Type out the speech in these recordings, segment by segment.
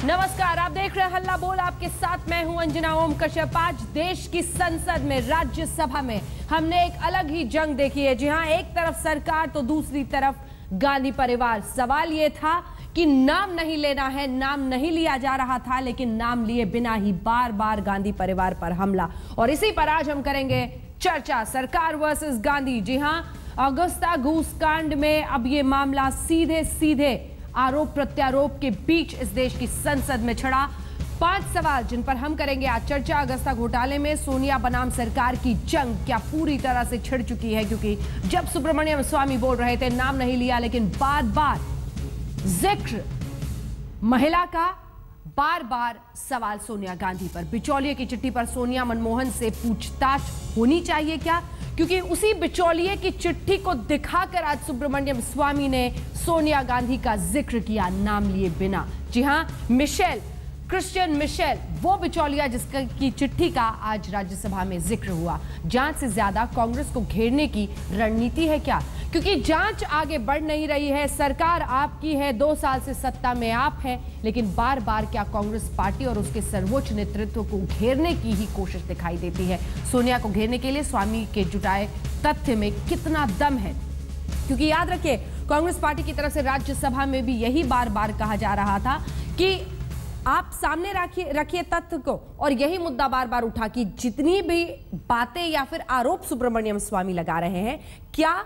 नमस्कार, आप देख रहे हैं हल्ला बोल। आपके साथ मैं हूं अंजना ओम कश्यप। आज देश की संसद में, राज्यसभा में हमने एक अलग ही जंग देखी है। जी हां, एक तरफ सरकार तो दूसरी तरफ गांधी परिवार। सवाल यह था कि नाम नहीं लेना है, नाम नहीं लिया जा रहा था, लेकिन नाम लिए बिना ही बार बार गांधी परिवार पर हमला। और इसी पर आज हम करेंगे चर्चा, सरकार वर्सेस गांधी। जी हां, अगुस्ता घूसकांड में अब ये मामला सीधे सीधे आरोप प्रत्यारोप के बीच इस देश की संसद में छिड़ा। 5 सवाल जिन पर हम करेंगे आज चर्चा। अगस्ता घोटाले में सोनिया बनाम सरकार की जंग क्या पूरी तरह से छिड़ चुकी है? क्योंकि जब सुब्रमण्यम स्वामी बोल रहे थे, नाम नहीं लिया, लेकिन बार बार जिक्र महिला का, बार बार सवाल सोनिया गांधी पर। बिचौलिए की चिट्ठी पर सोनिया मनमोहन से पूछताछ होनी चाहिए क्या? क्योंकि उसी बिचौलिए की चिट्ठी को दिखाकर आज सुब्रमण्यम स्वामी ने सोनिया गांधी का जिक्र किया, नाम लिए बिना। जी हां, क्रिश्चियन मिशेल, वो बिचौलिया जिसकी चिट्ठी का आज राज्यसभा में जिक्र हुआ। जांच से ज्यादा कांग्रेस को घेरने की रणनीति है क्या? क्योंकि जांच आगे बढ़ नहीं रही है। सरकार आपकी है, 2 साल से सत्ता में आप हैं, लेकिन बार बार क्या कांग्रेस पार्टी और उसके सर्वोच्च नेतृत्व को घेरने की ही कोशिश दिखाई देती है। सोनिया को घेरने के लिए स्वामी के जुटाए तथ्य में कितना दम है? क्योंकि याद रखिए, कांग्रेस पार्टी की तरफ से राज्यसभा में भी यही बार बार कहा जा रहा था कि आप सामने रखिए तथ्य को, और यही मुद्दा बार बार उठा कि जितनी भी बातें या फिर आरोप सुब्रमण्यम स्वामी लगा रहे हैं, क्या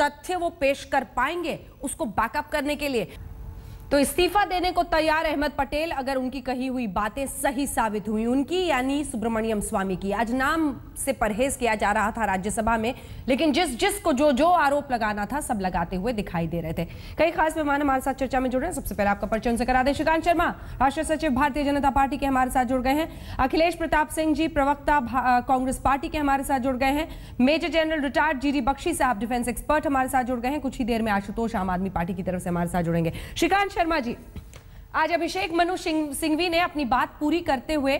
तथ्य वो पेश कर पाएंगे उसको बैकअप करने के लिए? तो इस्तीफा देने को तैयार अहमद पटेल, अगर उनकी कही हुई बातें सही साबित हुई, उनकी यानी सुब्रमण्यम स्वामी की। आज नाम से परहेज किया जा रहा था राज्यसभा में, लेकिन जिसको जो आरोप लगाना था सब लगाते हुए दिखाई दे रहे थे। कई खास मेहमान हमारे साथ चर्चा में जुड़ रहे हैं। सबसे पहले आपका परिचय उनसे करा दें। श्रीकांत शर्मा, राष्ट्रीय सचिव भारतीय जनता पार्टी के, हमारे साथ जुड़ गए हैं। अखिलेश प्रताप सिंह जी, प्रवक्ता कांग्रेस पार्टी के, हमारे साथ जुड़ गए हैं। मेजर जनरल रिटायर्ड जी बख्शी साहब, डिफेंस एक्सपर्ट, हमारे साथ जुड़ गए हैं। कुछ ही देर में आशुतोष आम आदमी पार्टी की तरफ से हमारे साथ जुड़ेंगे। श्रीकांत शर्मा जी, आज अभिषेक मनु सिंघवी ने अपनी बात पूरी करते हुए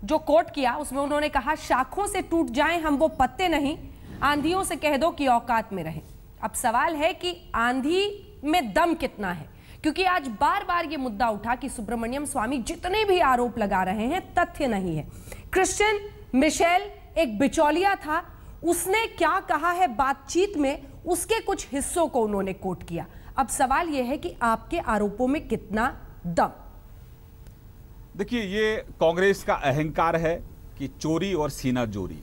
जो कोट किया, उसमें उन्होंने कहा, शाखों से टूट जाएं हम वो पत्ते नहीं, आंधियों से कह दो कि औकात में रहें। अब सवाल है कि आंधी में दम कितना है? क्योंकि आज बार बार ये मुद्दा उठा कि सुब्रमण्यम स्वामी जितने भी आरोप लगा रहे हैं, तथ्य नहीं है। क्रिश्चियन मिशेल एक बिचौलिया था, उसने क्या कहा है बातचीत में, उसके कुछ हिस्सों को उन्होंने कोट किया। अब सवाल यह है कि आपके आरोपों में कितना दम? देखिए, ये कांग्रेस का अहंकार है कि चोरी और सीना जोरी।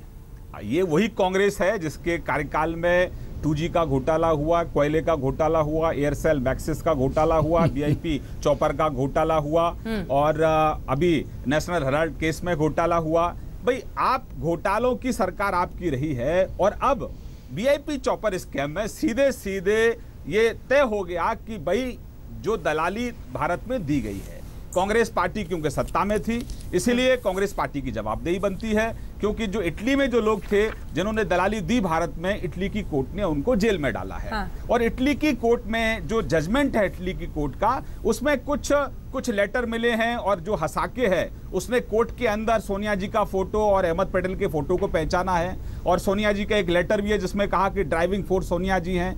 ये वही कांग्रेस है जिसके कार्यकाल में 2G का घोटाला हुआ, कोयले का घोटाला हुआ, एयरसेल मैक्सिस का घोटाला हुआ, VIP चॉपर का घोटाला हुआ, और अभी नेशनल हेराल्ड केस में घोटाला हुआ। भाई, आप घोटालों की सरकार आपकी रही है, और अब VIP चॉपर स्कैम में सीधे सीधे ये तय हो गया कि भाई जो दलाली भारत में दी गई है, कांग्रेस पार्टी क्योंकि सत्ता में थी, इसीलिए कांग्रेस पार्टी की जवाबदेही बनती है। क्योंकि जो इटली में जो लोग थे जिन्होंने दलाली दी भारत में, इटली की कोर्ट ने उनको जेल में डाला है। हाँ। और इटली की कोर्ट में जो जजमेंट है इटली की कोर्ट का, उसमें कुछ लेटर मिले हैं, और जो हसाके है उसने कोर्ट के अंदर सोनिया जी का फोटो और अहमद पटेल के फोटो को पहचाना है, और सोनिया जी का एक लेटर भी है जिसमें कहा कि ड्राइविंग फोर्स सोनिया जी हैं।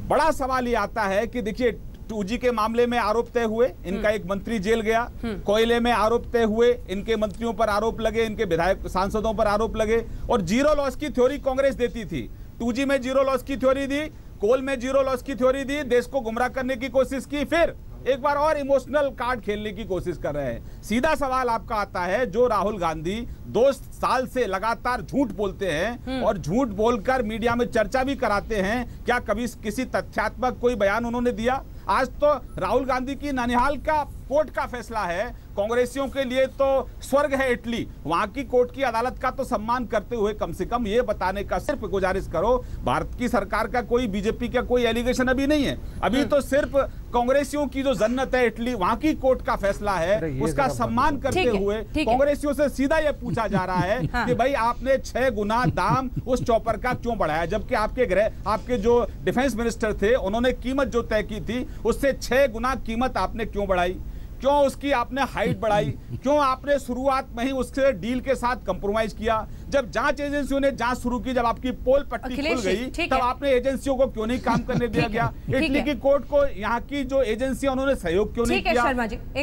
बड़ा सवाल ये आता है कि देखिए, 2G के मामले में आरोप तय हुए, इनका एक मंत्री जेल गया। कोयले में आरोप तय हुए, इनके मंत्रियों पर आरोप लगे, इनके विधायक सांसदों पर आरोप लगे। और जीरो लॉस की थ्योरी कांग्रेस देती थी। 2G में जीरो लॉस की थ्योरी दी, कोल में जीरो लॉस की थ्योरी दी, देश को गुमराह करने की कोशिश की, फिर एक बार और इमोशनल कार्ड खेलने की कोशिश कर रहे हैं। सीधा सवाल आपका आता है, जो राहुल गांधी 2 साल से लगातार झूठ बोलते हैं और झूठ बोलकर मीडिया में चर्चा भी कराते हैं, क्या कभी किसी तथ्यात्मक कोई बयान उन्होंने दिया? आज तो राहुल गांधी की ननिहाल का कोर्ट का फैसला है, कांग्रेसियों के लिए तो स्वर्ग है इटली, वहां की कोर्ट की अदालत का तो सम्मान करते हुए कम से कम ये बताने का सिर्फ गुजारिश करो, भारत की सरकार का कोई, बीजेपी का कोई एलिगेशन अभी नहीं है। अभी तो सिर्फ कांग्रेसियों की जो जन्नत है इटली, वहां की कोर्ट का फैसला है, उसका सम्मान करते हुए कांग्रेसियों से सीधा ये पूछा जा रहा है कि भाई आपने 6 गुना दाम उस चॉपर का क्यों बढ़ाया, जबकि आपके जो डिफेंस मिनिस्टर थे उन्होंने कीमत जो तय की थी उससे 6 गुना कीमत आपने क्यों बढ़ाई? क्यों उसकी आपने हाइट बढ़ाई, क्यों आपने शुरुआत में ही उसके डील के साथ कंप्रोमाइज किया? जब जांच एजेंसियों ने जांच शुरू की, जब आपकी पोल पट्टी खुल गई, तब आपने एजेंसियों को क्यों नहीं काम करने दिया गया? इटली की कोर्ट को यहाँ की जो एजेंसियां उन्होंने सहयोग क्यों नहीं किया?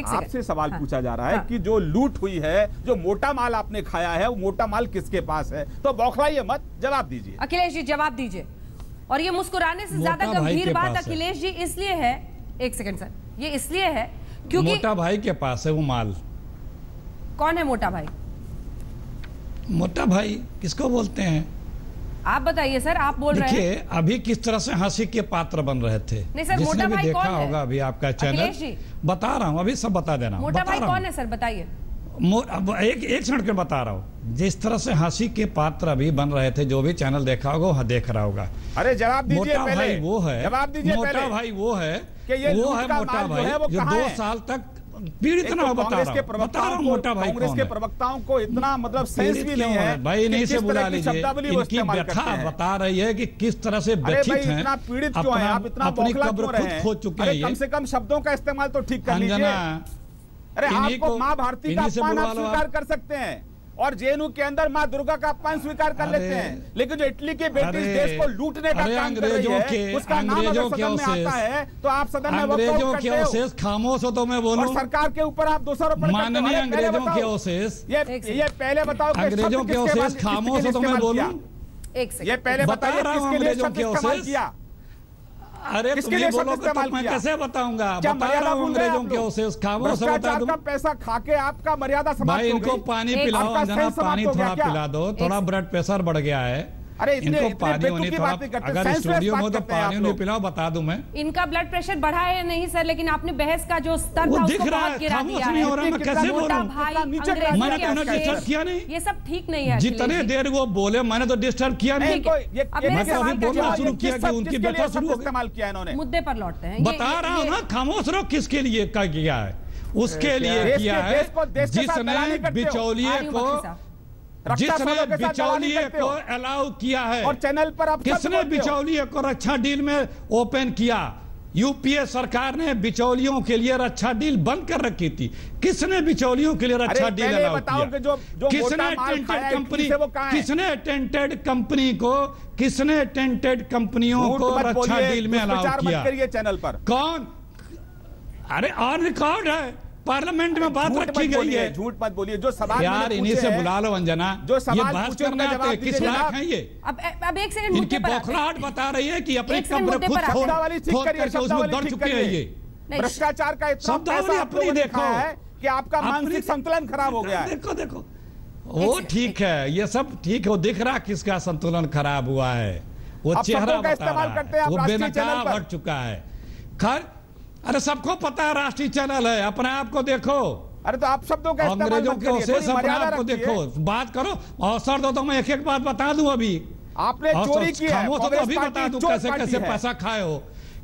आपसे सवाल पूछा जा रहा है कि जो लूट हुई है, जो मोटा माल आपने खाया है, वो मोटा माल किसके पास है? तो बौखलाइए मत, जवाब दीजिए। अखिलेश जी जवाब दीजिए। और ये मुस्कुराने से ज्यादा गंभीर बात अखिलेश जी इसलिए है, एक सेकंड सर, ये इसलिए है क्योंकि मोटा भाई के पास है वो माल। कौन है मोटा भाई? मोटा भाई किसको बोलते हैं आप बताइए सर, आप बोल रहे हैं। देखिए अभी किस तरह से हंसी के पात्र बन रहे थे। नहीं सर, जिसने भी देखा होगा अभी आपका चैनल, बता रहा हूँ, अभी सब बता देना। मोटा भाई कौन है सर, बताइए। एक मिनट के बता रहा हूँ। जिस तरह से हंसी के पात्र अभी बन रहे थे, जो भी चैनल देखा होगा वह देख रहा होगा। अरे जवाब दीजिए मोटा पहले। भाई वो है, जवाब दीजिए मोटा पहले। भाई वो है, वो है मोटा भाई जो 2 साल तक पीड़ित ना बता रहा हूँ। मोटा भाई कांग्रेस के प्रवक्ताओं को इतना मतलब सेंस भी नहीं है भाई, नहीं से बुला लीजिए। इनकी व्यथा बता रही है कि किस तरह से व्यथित हैं, इतना पीड़ित क्यों हैं आप, इतना अपनी कब्र खुद खोद चुके हैं। कम से कम शब्दों का इस्तेमाल तो ठीक कर लीजिए। अरे आपको माँ भारती का अपमान आप स्वीकार कर सकते हैं और जेएनयू के अंदर माँ दुर्गा का अपमान स्वीकार कर लेते हैं, लेकिन जो इटली के बेटी इस देश को लूटने का काम कर रही है, उसका नाम अगर सदन में आता है तो आप सदन में अंग्रेजों के अवशेष खामोश हो तो मैं बोलूं, और सरकार के ऊपर आप दोषारोपण माननीय अंग्रेजों के अवशेष, ये पहले बताओ अंग्रेजों के अवशेष खामोश हो तो मैं बोलूं। ये पहले बताइए किसके लिए शब्द इस्तेमाल किया? अरे तुम ये बोलो तो मैं कैसे बताऊंगा? बता रहा हूँ अंग्रेजों के अवशेष खामोश हो बता दूं। पैसा खाके आपका मर्यादा समाप्त हो गई। भाई इनको पानी पिलाओ, अंजना पानी थोड़ा पिला दो, थोड़ा ब्लड प्रेशर बढ़ गया है। अरे इनको पानी होनी थोड़ा, अगर स्टूडियो में तो पानी नहीं पिलाओ, बता दूं मैं। इनका ब्लड प्रेशर बढ़ा है या नहीं सर, लेकिन आपने बहस का जो स्तर था दिख रहा है, खामोश नहीं हो रहा, मैं कैसे बोलूं? मैंने तो उन्हें डिस्टर्ब किया नहीं, ये सब ठीक नहीं है। जितने देर वो बोले मैंने तो डिस्टर्ब किया नहीं। मैं तो अभी बोलना शुरू किया कि उनकी व्यथा शुरू हो इस्तेमाल किया इन्होंने। मुद्दे पर लौटते हैं। बता रहा हूँ ना, खामोश रहो। किसके लिए क्या किया है? उसके लिए किया है जिसने बिचौलिए को, जिसने बिचौलिए को अलाउ किया है। और चैनल पर आप किसने बिचौलिए को रक्षा डील में ओपन किया? यूपीए सरकार ने बिचौलियों के लिए रक्षा डील बंद कर रखी थी। किसने बिचौलियों के लिए रक्षा डील अलाउ किया? किसने टेंटेड कंपनी, किसने टेंटेड कंपनी को, किसने टेंटेड कंपनियों को रक्षा डील में अलाउ किया? चैनल पर कौन? अरे और रिकॉर्ड है, पार्लियामेंट में बात रखी गई है। झूठ मत बोलिए। जो सवाल यार इन्हीं से बुला लो अंजना, जो ये बहस करना है, किस लायक है ये? अब एक सेकंड, इनकी बौखलाहट बता रही है कि अपनी कब्र खुद खोद करके उसमें दौड़ चुके हैं। ये भ्रष्टाचार का इतना पैसा अपनी देखा है कि आपका मानसिक संतुलन खराब हो गया है। देखो देखो, वो ठीक है, ये सब ठीक है, वो दिख रहा किसका संतुलन खराब हुआ है, वो चेहरा बता रहा है, वो बेनकाब हट चुका है। खैर, अरे सबको पता है राष्ट्रीय चैनल है, अपने आप को देखो। अरे तो आप शब्दों का अंग्रेजों के अवशेष अपने आप को देखो, बात करो। अवसर दो तो मैं एक एक बात बता दूं। अभी आपने चोरी की है, तो अभी बता दूं कैसे कैसे पैसा खाए हो।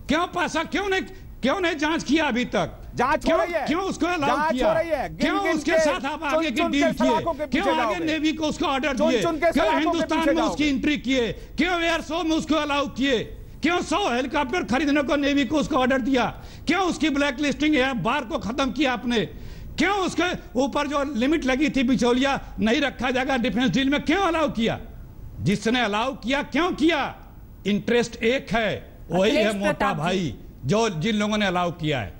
क्यों पैसा, क्यों नहीं जांच किया अभी तक? जांच हो रही है। क्यों उसको अलाउ किया? क्यों उसके साथ आप आगे की डील किए? क्यों आगे नेवी को उसको ऑर्डर दिए? क्यों हिंदुस्तान में उसकी एंट्री किए? क्यों एयर शो में उसको अलाउ किए? क्यों 100 हेलीकॉप्टर खरीदने को नेवी को उसको ऑर्डर दिया? क्यों उसकी ब्लैक लिस्टिंग है बार को खत्म किया आपने? क्यों उसके ऊपर जो लिमिट लगी थी बिचौलिया नहीं रखा जाएगा डिफेंस डील में, क्यों अलाउ किया? जिसने अलाउ किया क्यों किया? इंटरेस्ट एक है, वही है मोटा भाई, जो जिन लोगों ने अलाउ किया है।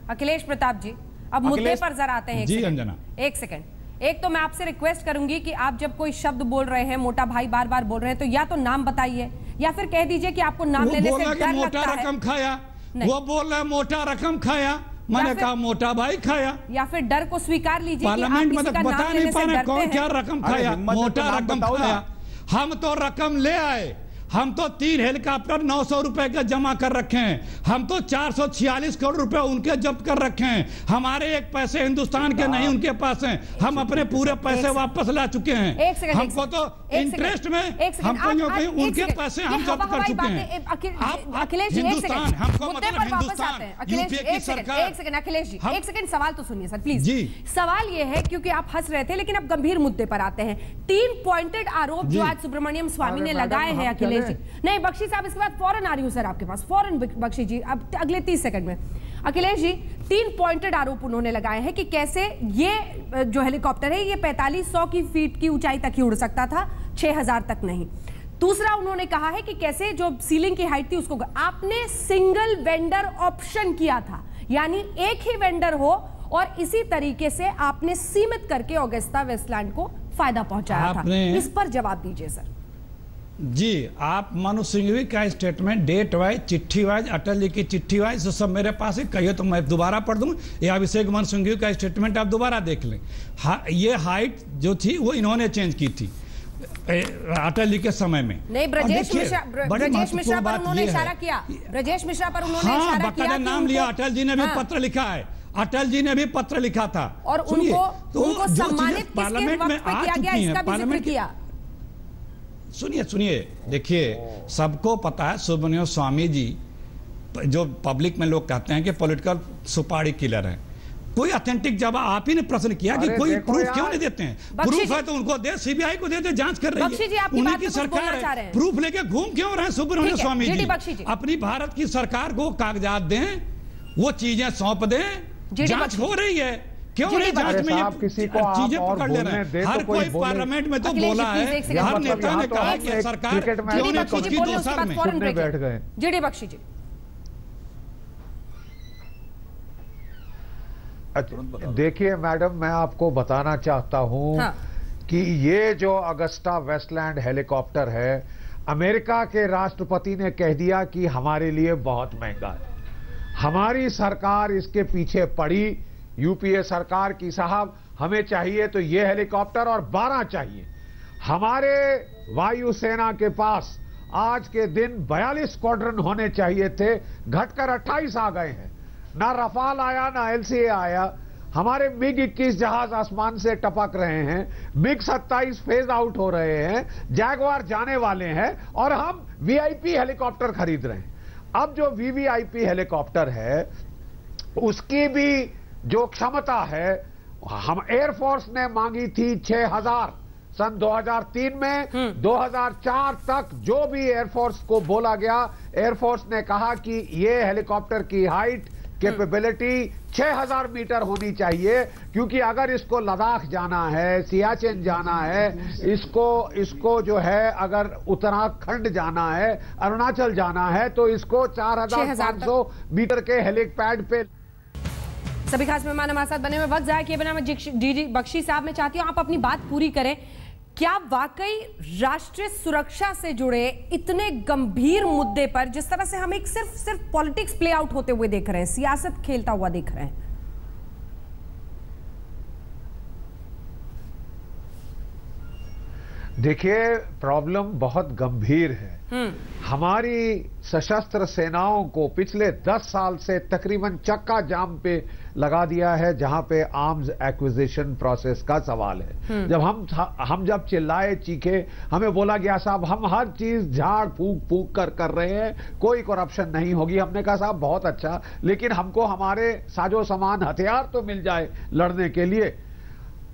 अखिलेश प्रताप जी, अब मुद्दे पर जरा आते हैं। जी अंजना, एक सेकंड, एक तो मैं आपसे रिक्वेस्ट करूंगी कि आप जब कोई शब्द बोल रहे हैं, मोटा भाई बार बार बोल रहे हैं, तो या तो नाम बताइए या फिर कह दीजिए कि आपको नाम लेने से डर लगता है। रकम खाया, वो बोल रहा है मोटा रकम खाया, मैंने कहा मोटा भाई खाया। या फिर डर को स्वीकार लीजिए। पार्लियामेंट में तो बता नहीं पा रहे कौन क्या रकम खाया। मोटा रकम खाया, हम तो रकम ले आए। हम तो 3 हेलीकॉप्टर 900 रुपए के जमा कर रखे हैं। हम तो 446 करोड़ रुपए उनके जब्त कर रखे हैं। हमारे एक पैसे हिंदुस्तान के नहीं उनके पास हैं। हम अपने पूरे पैसे वापस ला चुके हैं। हमको तो इंटरेस्ट में हम कहीं उनके पैसे हम जब्त कर चुके हैं। अखिलेश जी हिंदुस्तान हमको मतलब हिंदुस्तान, यूपीए की सरकार। एक सेकंड अखिलेश जी, एक सेकंड सवाल तो सुनिए सर प्लीज जी। सवाल ये है, क्योंकि आप हंस रहे थे लेकिन अब गंभीर मुद्दे पर आते हैं। 3 पॉइंटेड आरोप जो आज सुब्रमण्यम स्वामी ने लगाए हैं अखिलेश जी। नहीं बख्शी साहब, इसके बाद फौरन आ रही हूं सर आपके पास, फौरन बख्शी जी, अब अगले 30 सेकंड में। अखिलेश जी, 3 पॉइंटेड आरोप उन्होंने लगाए हैं कि कैसे ये जो हेलीकॉप्टर है ये 4500 की फीट की ऊंचाई तक ही उड़ सकता था, 6000 तक नहीं। दूसरा उन्होंने कहा है कि कैसे जो सीलिंग की हाइट थी उसको आपने सिंगल वेंडर ऑप्शन किया था, यानी एक ही वेंडर हो और इसी तरीके से आपने सीमित करके ऑगस्टा वेस्टलैंड को फायदा पहुंचाया था। इस पर जवाब दीजिए सर। जी, आप मनु सिंघवी का स्टेटमेंट डेट वाइज, चिट्ठी वाइज, अटल जी की चिट्ठी वाइज, तो सब मेरे पास है। कहिए तो मैं दोबारा पढ़ दूं, या अभिषेक मनु सिंघवी का स्टेटमेंट आप दोबारा देख लें। ये हाइट जो थी वो इन्होंने चेंज की थी अटल जी के समय में। नहीं, ब्रजेश मिश्रा पर उन्होंने इशारा किया, ब्रजेश मिश्रा पर उन्होंने इशारा किया, नाम लिया। अटल जी ने भी पत्र लिखा है, अटल जी ने भी पत्र लिखा था। और उनको सम्मानित पार्लियामेंट में आ चुकी है, पार्लियामेंट किया। सुनिए, देखिए, सबको पता है सुब्रमण्यम स्वामी जी, जो पब्लिक में लोग कहते हैं कि पॉलिटिकल सुपारी किलर है। कोई ऑथेंटिक जवाब आप ही ने प्रश्न किया कि कोई प्रूफ क्यों नहीं देते हैं? प्रूफ है तो उनको दे, सीबीआई को दे, जांच कर रही है, उन्हीं की सरकार है। प्रूफ लेके घूम क्यों रहे सुब्रमण्यम स्वामी जी? अपनी भारत की सरकार को कागजात दें, वो चीजें सौंप दें, जांच हो रही है। क्यों नहीं जांच में ये चीजें पकड़ ले रहे हैं? हर कोई पार्लियामेंट में तो बोला है, हर नेता ने कहा कि सरकार क्यों नहीं पहुंची 2 साल में। बैठ गए। जीडी बख्शी जी, देखिए मैडम, मैं आपको बताना चाहता हूं कि ये जो अगस्टा वेस्टलैंड हेलीकॉप्टर है, अमेरिका के राष्ट्रपति ने कह दिया कि हमारे लिए बहुत महंगा है। हमारी सरकार इसके पीछे पड़ी, यूपीए सरकार की, साहब हमें चाहिए तो ये हेलीकॉप्टर और 12 चाहिए। हमारे वायुसेना के पास आज के दिन 42 स्क्वाड्रन होने चाहिए थे, घटकर 28 आ गए हैं। ना रफाल आया, ना एलसीए आया। हमारे मिग 21 जहाज आसमान से टपक रहे हैं, मिग 27 फेज आउट हो रहे हैं, जैगवार जाने वाले हैं, और हम वीआईपी हेलीकॉप्टर खरीद रहे हैं। अब जो वीवीआईपी हेलीकॉप्टर है उसकी भी जो क्षमता है, हम एयरफोर्स ने मांगी थी 6000 सन 2003 में। 2004 तक जो भी एयरफोर्स को बोला गया, एयरफोर्स ने कहा कि ये हेलीकॉप्टर की हाइट, कैपेबिलिटी 6000 मीटर होनी चाहिए, क्योंकि अगर इसको लद्दाख जाना है, सियाचिन जाना है, इसको जो है अगर उत्तराखंड जाना है, अरुणाचल जाना है, तो इसको 4500 मीटर के हेलीपैड पे। सभी खास मेहमान हमारे साथ बने हुए, वक्त जाया किए बिना मैं जीडी बख्शी साहब में चाहती हूं आप अपनी बात पूरी करें। क्या वाकई राष्ट्रीय सुरक्षा से जुड़े इतने गंभीर मुद्दे पर, जिस तरह से हम एक सिर्फ पॉलिटिक्स प्ले आउट होते हुए देख रहे हैं, सियासत खेलता हुआ देख रहे हैं? देखिए, प्रॉब्लम बहुत गंभीर है। हमारी सशस्त्र सेनाओं को पिछले 10 साल से तकरीबन चक्का जाम पे लगा दिया है, जहां पे आर्म्स एक्विजिशन प्रोसेस का सवाल है। जब हम जब चिल्लाए, चीखे, हमें बोला गया साहब हम हर चीज झाड़ फूक कर रहे हैं, कोई करप्शन नहीं होगी। हमने कहा साहब बहुत अच्छा, लेकिन हमको हमारे साजो सामान, हथियार तो मिल जाए लड़ने के लिए।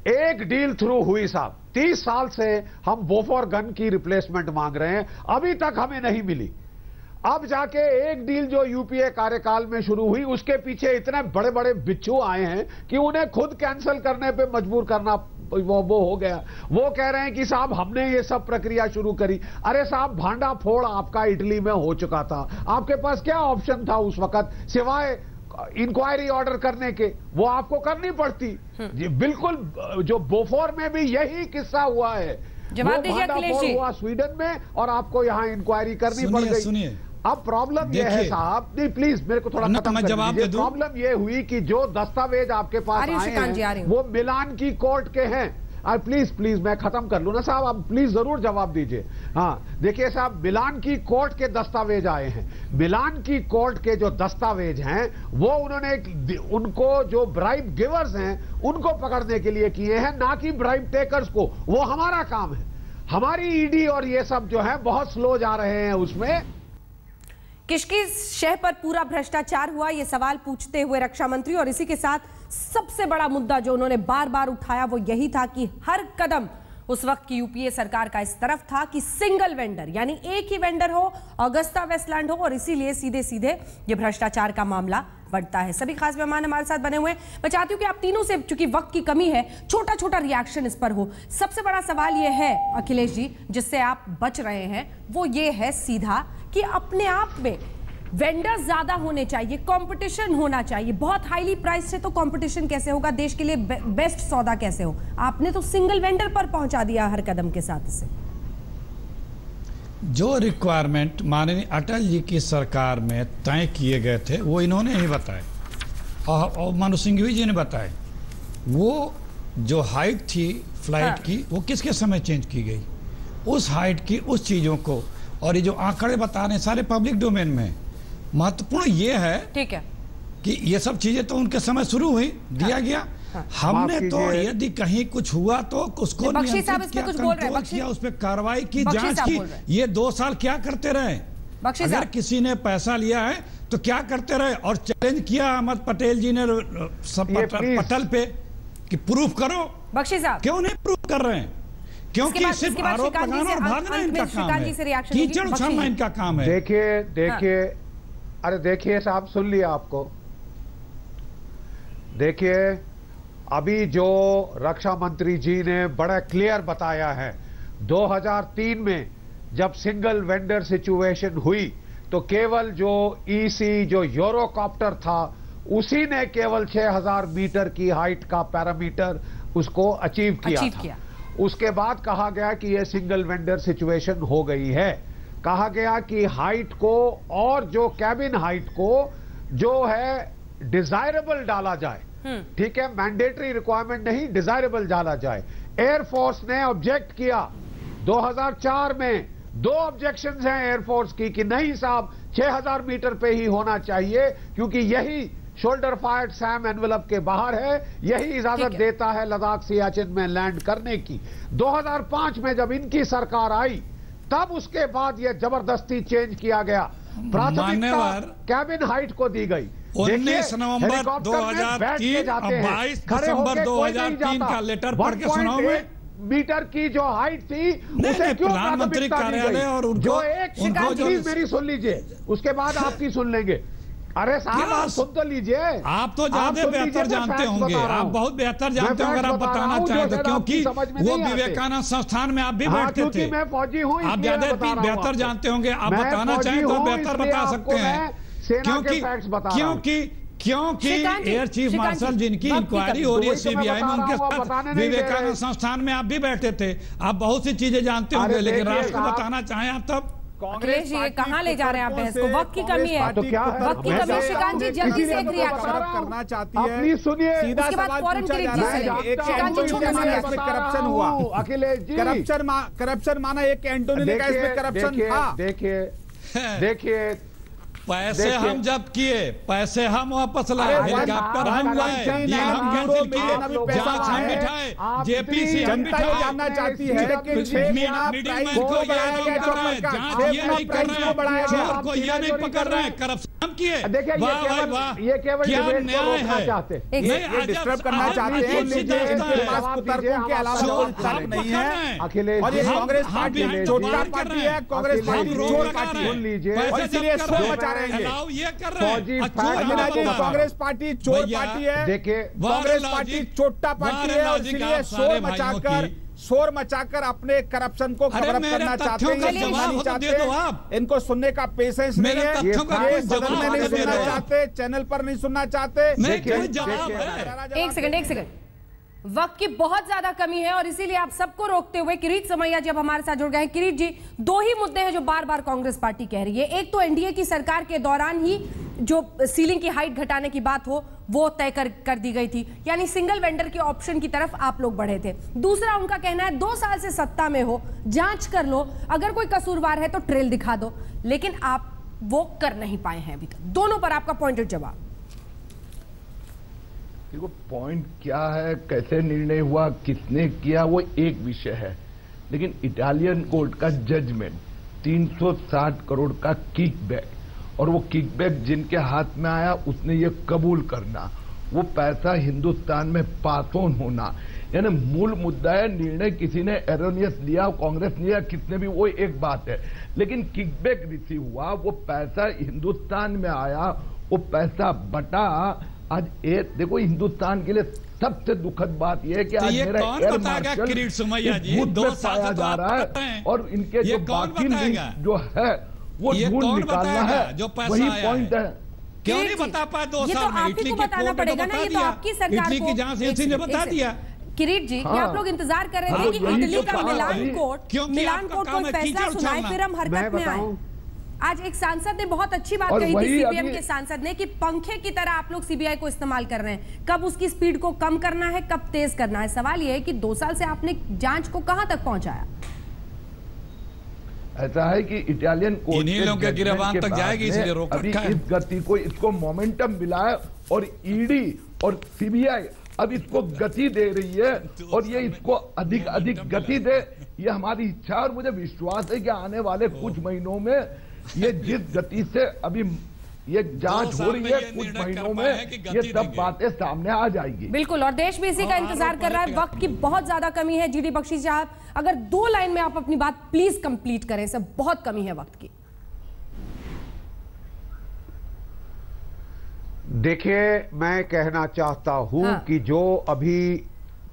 एक डील थ्रू हुई साहब, 30 साल से हम बोफोर गन की रिप्लेसमेंट मांग रहे हैं, अभी तक हमें नहीं मिली। अब जाके एक डील जो यूपीए कार्यकाल में शुरू हुई, उसके पीछे इतने बड़े बड़े बिच्छू आए हैं कि उन्हें खुद कैंसिल करने पे मजबूर करना वो हो गया। वो कह रहे हैं कि साहब हमने ये सब प्रक्रिया शुरू करी। अरे साहब, भांडा फोड़ आपका इटली में हो चुका था, आपके पास क्या ऑप्शन था उस वक्त सिवाय इंक्वायरी ऑर्डर करने के? वो आपको करनी पड़ती। बिल्कुल, जो बोफोर में भी यही किस्सा हुआ है। जवाब दीजिए अखिलेश जी। हुआ स्वीडन में और आपको यहाँ इंक्वायरी करनी पड़ गई। सुनिए, अब प्रॉब्लम यह है साहब, नहीं प्लीज मेरे को थोड़ा खत्म कर दीजिए। प्रॉब्लम यह हुई कि जो दस्तावेज आपके पास आए हैं वो मिलान की कोर्ट के हैं। प्लीज मैं खत्म कर लूं ना साहब, आप प्लीज जरूर जवाब दीजिए। हाँ, देखिए साहब, मिलान की कोर्ट के दस्तावेज आए हैं। मिलान की कोर्ट के जो दस्तावेज हैं वो उन्होंने उनको जो ब्राइब गिवर्स हैं उनको पकड़ने के लिए किए हैं, ना कि ब्राइब टेकर्स को। वो हमारा काम है। हमारी ईडी और ये सब जो है बहुत स्लो जा रहे हैं उसमें। किसकी शह पर पूरा भ्रष्टाचार हुआ, ये सवाल पूछते हुए रक्षा मंत्री, और इसी के साथ सबसे बड़ा मुद्दा जो उन्होंने बार बार उठाया वो यही था कि हर कदम उस वक्त की यूपीए सरकार का इस तरफ था कि सिंगल वेंडर, यानी एक ही वेंडर हो, ऑगस्टा वेस्टलैंड हो, और इसीलिए सीधे सीधे ये भ्रष्टाचार का मामला बढ़ता है। सभी खास मेहमान हमारे साथ बने हुए हैं। मैं चाहती हूं कि आप तीनों से, चूंकि वक्त की कमी है, छोटा छोटा रिएक्शन इस पर हो। सबसे बड़ा सवाल यह है अखिलेश जी, जिससे आप बच रहे हैं, वो ये है सीधा कि अपने आप में वेंडर्स ज्यादा होने चाहिए, कंपटीशन होना चाहिए। बहुत हाईली प्राइस है तो कंपटीशन कैसे होगा, देश के लिए बेस्ट सौदा कैसे हो? आपने तो सिंगल वेंडर पर पहुंचा दिया हर कदम के साथ इसे। जो रिक्वायरमेंट माननीय अटल जी की सरकार में तय किए गए थे वो इन्होंने ही बताए और मनु सिंघवी जी ने बताए। वो जो हाइट थी फ्लाइट की, वो किसके समय चेंज की गई? उस हाइट की, उस चीज़ों को, और ये जो आंकड़े बता रहे हैं सारे पब्लिक डोमेन में। महत्वपूर्ण ये है, ठीक है, कि ये सब चीजें तो उनके समय शुरू हुई, दिया गया। हमने तो यदि कहीं कुछ हुआ तो उसको नियंत्रित किया, कंट्रोल किया, उस पर कार्रवाई की, जांच की। ये 2 साल क्या करते रहे? अगर किसी ने पैसा लिया है तो क्या करते रहे? और चैलेंज किया अहमद पटेल जी ने पटल पे कि प्रूफ करो। बख्शी साहब क्यों नहीं प्रूफ कर रहे हैं? क्योंकि सिर्फ आरोप लगाना और भागना इनका काम है, कीचड़ उछालना इनका काम है। देखिए अरे देखिए साहब, सुन लिया आपको। देखिए अभी जो रक्षा मंत्री जी ने बड़ा क्लियर बताया है, 2003 में जब सिंगल वेंडर सिचुएशन हुई तो केवल जो ईसी, जो यूरोकॉप्टर था, उसी ने केवल 6000 मीटर की हाइट का पैरामीटर उसको अचीव किया। उसके बाद कहा गया कि यह सिंगल वेंडर सिचुएशन हो गई है। कहा गया कि हाइट को और जो कैबिन हाइट को जो है डिजायरेबल डाला जाए, ठीक है, मैंडेटरी रिक्वायरमेंट नहीं, डिजायरेबल डाला जाए। एयरफोर्स ने ऑब्जेक्ट किया 2004 में। 2 ऑब्जेक्शंस हैं एयरफोर्स की कि नहीं साहब 6000 मीटर पे ही होना चाहिए, क्योंकि यही शोल्डर फायर्ड सैम एनवेलप के बाहर है, यही इजाजत देता है लद्दाख सियाचिन में लैंड करने की। 2005 में जब इनकी सरकार आई तब उसके बाद यह जबरदस्ती चेंज किया गया, प्राथमिकता कैबिन हाइट को दी गई। 19 नवंबर 2003 और 22 दिसंबर 2003 का लेटर पढ़ के सुनाओ। मीटर की जो हाइट थी उसे क्यों प्रधानमंत्री कार्यालय और जो एक चीज मेरी सुन लीजिए, उसके बाद आपकी सुन लेंगे। अरे साहब आप सुन तो लीजिए। आप तो ज्यादा बेहतर जानते होंगे, आप बहुत बेहतर जानते होंगे, अगर आप बताना चाहें तो, क्योंकि वो विवेकानंद संस्थान में आप भी बैठते थे। मैं फौजी हूँ, आप ज्यादा बेहतर जानते होंगे, आप बताना चाहें तो बेहतर बता सकते हैं। क्योंकि एयर चीफ मार्शल जिनकी इंक्वायरी हो रही है सीबीआई में, उनके साथ विवेकानंद संस्थान में आप भी बैठे थे। आप बहुत सी चीजें जानते होंगे, लेकिन राष्ट्र को बताना चाहें आप तब। अखिलेश ये कहां ले जा रहे हैं आप बहस को? वक्त की कमी है, तो क्या है? वक्त की कमी है। श्रीकांत जी जल्दी से एक रिएक्शन करना चाहती है, अपनी सुनिए। सीधा सवाल पूछा जा रहा है, एक एंटोनी माना इसमें करप्शन हुआ। अखिलेश जी करप्शन माना, एक एंटोनी ने कहा इसमें करप्शन था। देखिए पैसे हम जब्त किए, पैसे हम वापस लाए, हेलीकॉप्टर हम लाए, डील हम कैंसिल किए, जांच हम बिठाए, जेपीसी हम बिठाए। जानना चाहती है कि मिडिलमैन को ये नहीं कर रहे हैं, जांच ये नहीं कर रहे हैं, चोर को ये नहीं पकड़ रहे हैं, करप्शन हम किए। वाह भाई वाह, ये केवल क्या न्याय है। नहीं डिस्टर्ब करना चाहते हैं, इनके पास कुतर्कों के अलावा कोई तर्क नहीं है। अखिलेश और ये कांग्रेस पार्टी चोटा पार्टी है, कांग्रेस पार्टी चोर पार्टी है, और इसलिए शोर मचा रहे हैं। कांग्रेस पार्टी चोर पार्टी है, देखिए कांग्रेस पार्टी चोटा पार्टी है, और इसलिए शोर मचाकर अपने करप्शन को कवर अप करना चाहते हैं। इनको सुनने का पेशेंस नहीं है, सदन में नहीं सुनना चाहते, चैनल पर नहीं सुनना चाहते। एक सेकंड, वक्त की बहुत ज्यादा कमी है और इसीलिए आप सबको रोकते हुए किरीट समैया जी अब हमारे साथ जुड़ गए हैं। किरीट जी, 2 ही मुद्दे हैं जो बार बार कांग्रेस पार्टी कह रही है। एक तो एनडीए की सरकार के दौरान ही जो सीलिंग की हाइट घटाने की बात हो वो तय कर दी गई थी, यानी सिंगल वेंडर के ऑप्शन की तरफ आप लोग बढ़े थे। दूसरा उनका कहना है 2 साल से सत्ता में हो, जांच कर लो, अगर कोई कसूरवार है तो ट्रेल दिखा दो, लेकिन आप वो कर नहीं पाए हैं अभी तक। दोनों पर आपका पॉइंटेड जवाब। देखो पॉइंट क्या है, कैसे निर्णय हुआ, किसने किया, वो एक विषय है, लेकिन इटालियन कोर्ट का जजमेंट 360 करोड़ का किकबैक, और वो किकबैक जिनके हाथ में आया उसने ये कबूल करना, वो पैसा हिंदुस्तान में पास ऑन होना, यानी मूल मुद्दा है। निर्णय किसी ने एरोनियस लिया, कांग्रेस ने या किसने भी, वो एक बात है, लेकिन किकबैक रिसीव हुआ, वो पैसा हिंदुस्तान में आया, वो पैसा बटा। आज एक देखो हिंदुस्तान के लिए सबसे दुखद बात यह है कि आज मेरा एयर मार्शल किरीट सोमैया जी 2 साल से जा रहा है और इनके जो बाकी जो है वो ढूंढ निकालना है, जो पैसा वही पॉइंट है। क्यों नहीं बता पाए 2 साल में? इटली के बताना पड़ेगा ना, ये तो आपकी सरकार इटली की जांच एजेंसी ने बता दिया। किरीट जी, क्या आप लोग इंतजार कर रहे थे कि इटली का मिलान कोर्ट कोई फैसला सुनाए फिर हम हरकत में आए? आज एक सांसद ने बहुत अच्छी बात कही थी, सीपीएम के सांसद ने, कि पंखे की तरह आप लोग सीबीआई को इस्तेमाल कर रहे हैं। कब उसकी स्पीड को कम करना है, कब तेज करना है? सवाल यह है कि 2 साल से आपने जांच को कहां तक पहुंचाया? ऐसा है कि इटालियन कोर्ट के गिरफ्तार तक जाएगी, इसलिए रोक रखा है। इस गति को, इसको मोमेंटम मिला है और ईडी और सीबीआई अब इसको गति दे रही है और ये इसको अधिक अधिक गति दे, ये हमारी इच्छा और मुझे विश्वास है कि आने वाले कुछ महीनों में ये जिस गति से अभी ये जांच हो रही है, कुछ महीनों में ये सब बातें सामने आ जाएगी। बिल्कुल, और देश भी इसी का इंतजार कर रहा है। वक्त की बहुत ज्यादा कमी है। जीडी बख्शी साहब, अगर 2 लाइन में आप अपनी बात प्लीज कंप्लीट करें, सब बहुत कमी है वक्त की। देखिए, मैं कहना चाहता हूं कि जो अभी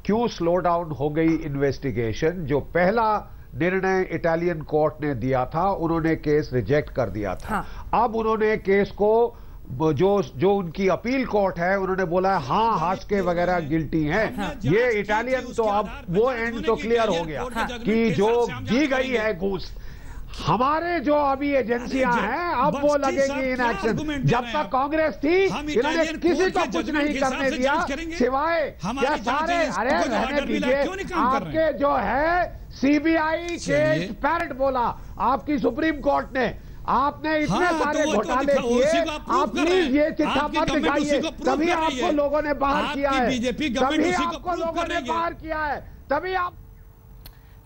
क्यों स्लो डाउन हो गई इन्वेस्टिगेशन, जो पहला निर्णय इटालियन कोर्ट ने दिया था, उन्होंने केस रिजेक्ट कर दिया था। अब उन्होंने केस को जो उनकी अपील कोर्ट है, उन्होंने बोला है हाँ हास्के वगैरह गिल्टी हैं। ये इटालियन तो अब वो एंड तो क्लियर हो गया कि जो दी गई है घूस, हमारे जो अभी एजेंसियां हैं अब वो लगेंगी इन एक्शन। जब तक कांग्रेस थी इन्होंने किसी को कुछ नहीं करने दिया सिवाय क्या सारे, अरे रहने दीजिए, आपके जो है सीबीआई के पैरट बोला आपकी सुप्रीम कोर्ट ने, आपने इतने सारे घोटाले किए, आप प्लीज ये चिट्ठा मत दिखाइए। तभी आपको लोगों ने बाहर किया है, तभी आपको लोगों ने बाहर किया है, तभी आप।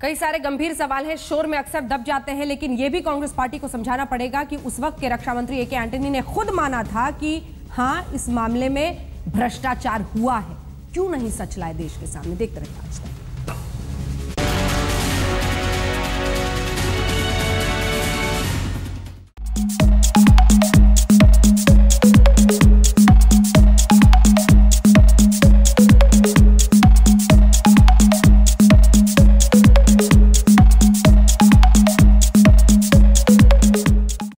कई सारे गंभीर सवाल हैं, शोर में अक्सर दब जाते हैं, लेकिन यह भी कांग्रेस पार्टी को समझाना पड़ेगा कि उस वक्त के रक्षा मंत्री ए के एंटनी ने खुद माना था कि हाँ इस मामले में भ्रष्टाचार हुआ है। क्यों नहीं सच लाए देश के सामने? देखते रहिए आज तक।